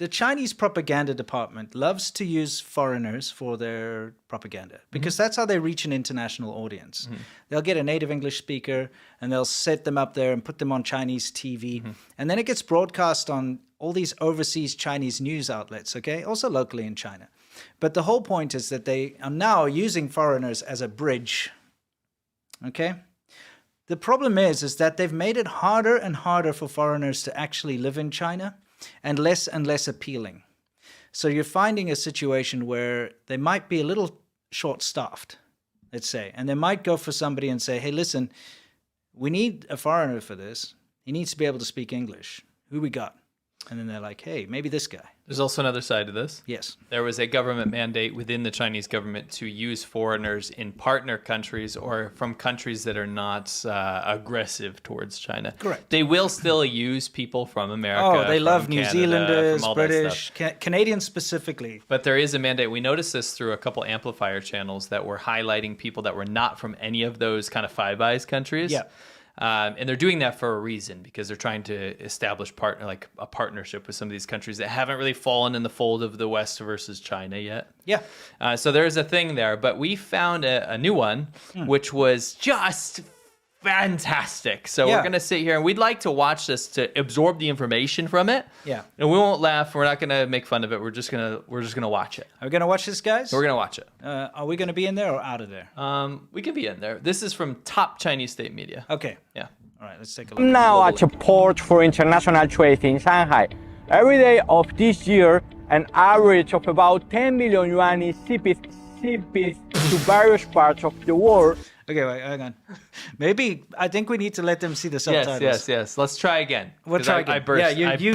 the Chinese propaganda department loves to use foreigners for their propaganda because that's how they reach an international audience. They'll get a native English speaker and they'll set them up there and put them on Chinese TV. And then it gets broadcast on all these overseas Chinese news outlets, okay? Also locally in China. But the whole point is that they are now using foreigners as a bridge, okay? The problem is that they've made it harder and harder for foreigners to actually live in China and less appealing. So you're finding a situation where they might be a little short-staffed, let's say, and they might go for somebody and say, hey, listen, we need a foreigner for this. He needs to be able to speak English. Who we got? And then they're like, hey, maybe this guy. There's also another side to this. Yes. There was a government mandate within the Chinese government to use foreigners in partner countries or from countries that are not aggressive towards China. Correct. They will still use people from America. Oh, they love from New Canada, Zealanders, from all that British, stuff. Canadians specifically. But there is a mandate. We noticed this through a couple amplifier channels that were highlighting people that were not from any of those kind of Five Eyes countries. Yeah. And they're doing that for a reason because they're trying to establish a partnership with some of these countries that haven't really fallen in the fold of the West versus China yet. Yeah. So there's a thing there, but we found a new one, which was just fantastic. So we're going to sit here and we'd like to watch this to absorb the information from it. Yeah. And we won't laugh. We're not going to make fun of it. We're just going to watch it. Are we going to watch this, guys? We're going to watch it. Are we going to be in there or out of there? We can be in there. This is from top Chinese state media. Okay. Yeah. All right, let's take a look. Now at a port for international trade in Shanghai. Every day of this year, an average of about 10 million yuan is shipped to various parts of the world. Okay, wait, hang on. Maybe I think we need to let them see the subtitles. Yes. Let's try again. We'll try again. I burst. Yeah, you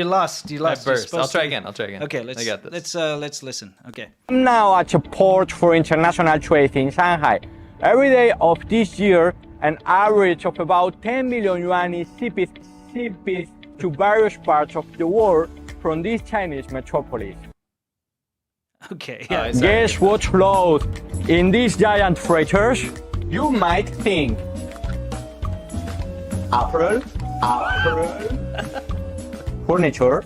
lost. You lost. I burst. I'll try again. Okay, I got this. let's listen. Okay. Now at a port for international trade in Shanghai. Every day of this year, an average of about 10 million yuan is shipped to various parts of the world from this Chinese metropolis. Okay. Yeah. Guess what flows in these giant freighters? You might think apparel, furniture,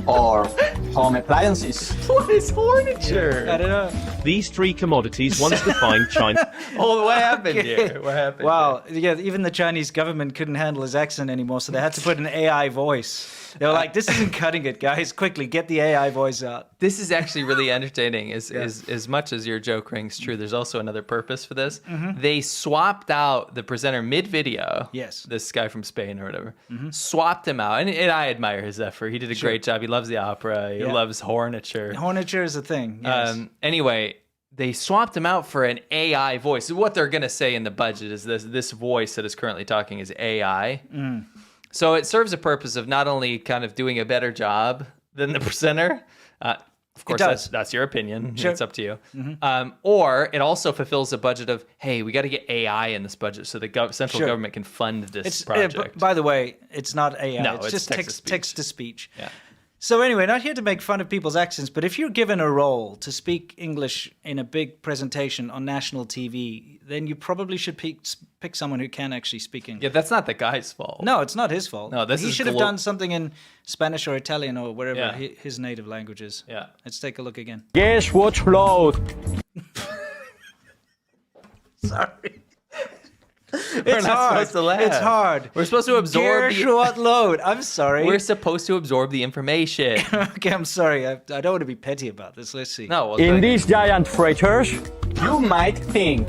or home appliances. What is furniture? I don't know. These three commodities once defined China. Oh, what happened here? What happened? Wow. Yeah, even the Chinese government couldn't handle his accent anymore, so they had to put an AI voice. They were like, this isn't cutting it, guys. Quickly, get the AI voice out. This is actually really entertaining. As much as your joke rings true, there's also another purpose for this. They swapped out the presenter mid-video. Yes. This guy from Spain or whatever. Swapped him out. And I admire his effort. He did a great job. He loves the opera. He loves horniture. Horniture is a thing, yes. Anyway, they swapped him out for an AI voice. What they're going to say in the budget is this voice that is currently talking is AI. So it serves a purpose of not only kind of doing a better job than the presenter. Of course, that's your opinion. Sure. It's up to you. Or it also fulfills the budget of, hey, we got to get AI in this budget so the central government can fund this project. By the way, it's not AI. No, it's just text to speech. Yeah. So anyway, not here to make fun of people's accents, but if you're given a role to speak English in a big presentation on national TV, then you probably should pick someone who can actually speak English. Yeah, that's not the guy's fault. No, it's not his fault. No, he should have done something in Spanish or Italian or wherever his native language is. Yeah. Let's take a look again. Guess what flows? Sorry. We're not supposed to laugh. It's hard. We're supposed to absorb what load? I'm sorry. We're supposed to absorb the information. Okay, I'm sorry. I don't want to be petty about this. Let's see. No. In these giant freighters, you might think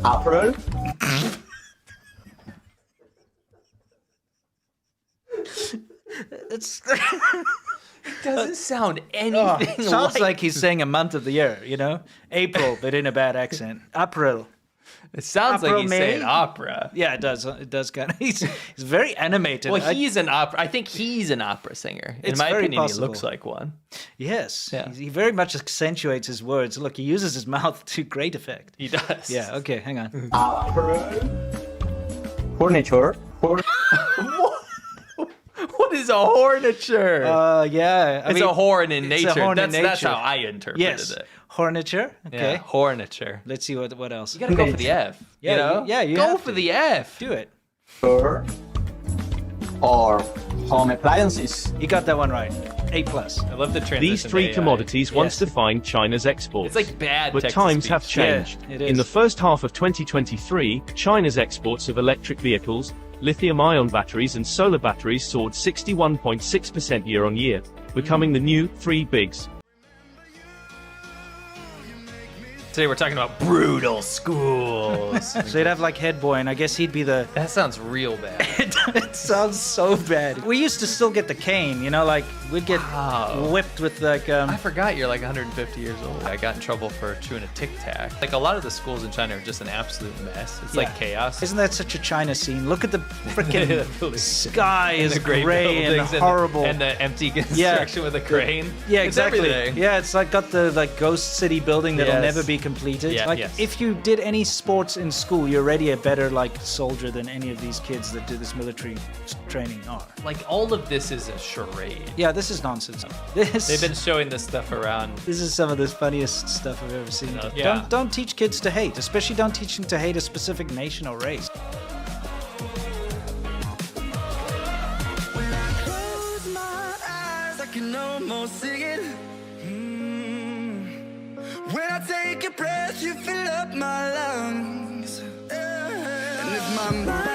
apparel, It's doesn't sound anything sounds like he's saying a month of the year, you know? April, but in a bad accent. April. It sounds like he's saying opera. Yeah, it does. It does kind of. He's very animated. Well, he's an opera. I think he's an opera singer. In my opinion, he looks like one. Yes. Yeah. He very much accentuates his words. Look, he uses his mouth to great effect. He does. Yeah. Okay. Hang on. furniture. What is a horniture? Yeah. It's a horn in it's a nature. horn in That's nature. how I interpreted it. Horniture. Okay. Yeah, horniture. Let's see what else. You gotta go for the F. Yeah, you know? you go have for to. the F. Do it. or home appliances. You got that one right. A+. I love the transition. These three to AI. commodities once Yes. defined China's exports. It's like bad But text times speech. have changed. Yeah, it is. In the first half of 2023, China's exports of electric vehicles, lithium-ion batteries and solar batteries soared 61.6% year-on-year, becoming the new three bigs. Today we're talking about brutal schools. So you'd have like Head Boy, and I guess he'd be the... That sounds real bad. It sounds so bad. We used to still get the cane, you know, like we'd get Wow. whipped with like... I forgot you're like 150 years old. I got in trouble for chewing a Tic Tac. Like a lot of the schools in China are just an absolute mess. It's like Yeah. chaos. Isn't that such a China scene? Look at the freaking buildings. sky And is the great gray and buildings horrible. and the empty construction with a crane. Yeah, It's exactly. everything. Yeah, it's like got the like ghost city building that'll Yes. never be completed. Yeah, like yes. if you did any sports in school, you're already a better like soldier than any of these kids that do this military training are. Like all of this is a charade. Yeah, this is nonsense. They've This been showing this stuff around. this is some of the funniest stuff I've ever seen. Yeah. Don't teach kids to hate, especially don't teach them to hate a specific nation or race. Close my eyes, I can almost see it. When I take a breath, you fill up my lungs. And if my mind